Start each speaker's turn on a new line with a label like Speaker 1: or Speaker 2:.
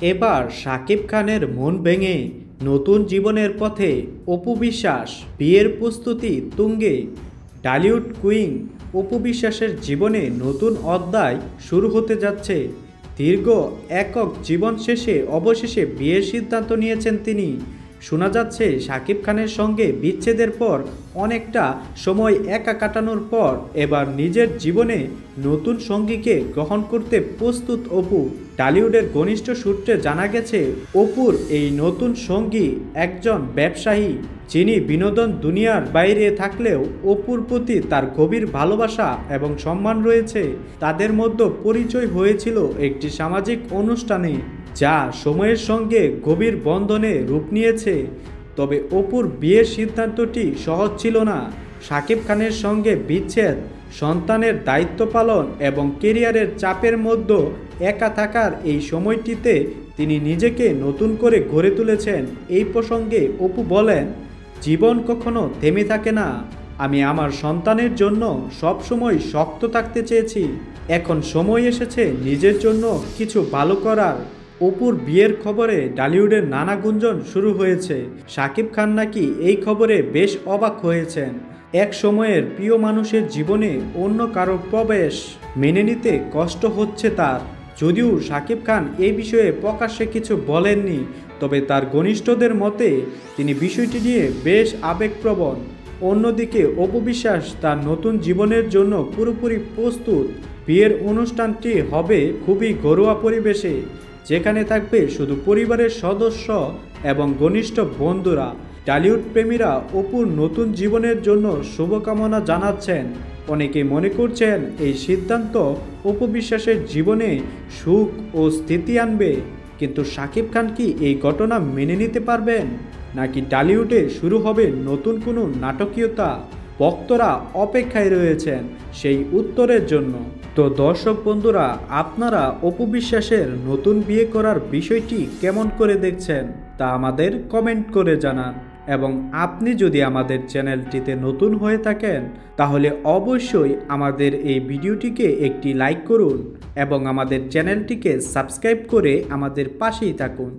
Speaker 1: এবার শাকিব খানের মন ভেঙে নতুন জীবনের পথে অপু বিশ্বাস। বিয়ের প্রস্তুতি তুঙ্গে। টলিউড কুইন অপু বিশ্বাসের জীবনে নতুন অধ্যায় শুরু হতে যাচ্ছে। দীর্ঘ একক জীবন শেষে অবশেষে বিয়ের সিদ্ধান্ত নিয়েছেন তিনি। শোনা যাচ্ছে শাকিব খানের সঙ্গে বিচ্ছেদের পর অনেকটা সময় একা কাটানোর পর এবার নিজের জীবনে নতুন সঙ্গীকে গ্রহণ করতে প্রস্তুত অপু। টলিউডের ঘনিষ্ঠ সূত্রে জানা গেছে অপুর এই নতুন সঙ্গী একজন ব্যবসায়ী, যিনি বিনোদন দুনিয়ার বাইরে থাকলেও অপুর প্রতি তার গভীর ভালোবাসা এবং সম্মান রয়েছে। তাদের মধ্যে পরিচয় হয়েছিল একটি সামাজিক অনুষ্ঠানে, যা সময়ের সঙ্গে গভীর বন্ধনে রূপ নিয়েছে। তবে অপুর বিয়ের সিদ্ধান্তটি সহজ ছিল না। শাকিব খানের সঙ্গে বিচ্ছেদ, সন্তানের দায়িত্ব পালন এবং কেরিয়ারের চাপের মধ্যে একা থাকার এই সময়টিতে তিনি নিজেকে নতুন করে গড়ে তুলেছেন। এই প্রসঙ্গে অপু বলেন, জীবন কখনো থেমে থাকে না। আমি আমার সন্তানের জন্য সবসময় শক্ত থাকতে চেয়েছি। এখন সময় এসেছে নিজের জন্য কিছু ভালো করার। অপুর বিয়ের খবরে টলিউডের নানা গুঞ্জন শুরু হয়েছে। শাকিব খান নাকি এই খবরে বেশ অবাক হয়েছেন। এক সময়ের প্রিয় মানুষের জীবনে অন্য কারো প্রবেশ মেনে নিতে কষ্ট হচ্ছে তার। যদিও শাকিব খান এই বিষয়ে প্রকাশ্যে কিছু বলেননি, তবে তার ঘনিষ্ঠদের মতে তিনি বিষয়টি নিয়ে বেশ আবেগপ্রবণ। অন্যদিকে অপু বিশ্বাস তার নতুন জীবনের জন্য পুরোপুরি প্রস্তুত। বিয়ের অনুষ্ঠানটি হবে খুবই ঘরোয়া পরিবেশে, যেখানে থাকবে শুধু পরিবারের সদস্য এবং ঘনিষ্ঠ বন্ধুরা। টলিউড প্রেমীরা অপুর নতুন জীবনের জন্য শুভকামনা জানাচ্ছেন। অনেকে মনে করছেন এই সিদ্ধান্ত অপু বিশ্বাসের জীবনে সুখ ও স্থিতি আনবে। কিন্তু শাকিব খান কি এই ঘটনা মেনে নিতে পারবেন, নাকি টলিউডে শুরু হবে নতুন কোনো নাটকীয়তা? ভক্তরা অপেক্ষায় রয়েছেন সেই উত্তরের জন্য। তো দর্শক বন্ধুরা, আপনারা অপু বিশ্বাসের নতুন বিয়ে করার বিষয়টি কেমন করে দেখছেন তা আমাদের কমেন্ট করে জানান। এবং আপনি যদি আমাদের চ্যানেলটিতে নতুন হয়ে থাকেন, তাহলে অবশ্যই আমাদের এই ভিডিওটিকে একটি লাইক করুন এবং আমাদের চ্যানেলটিকে সাবস্ক্রাইব করে আমাদের পাশেই থাকুন।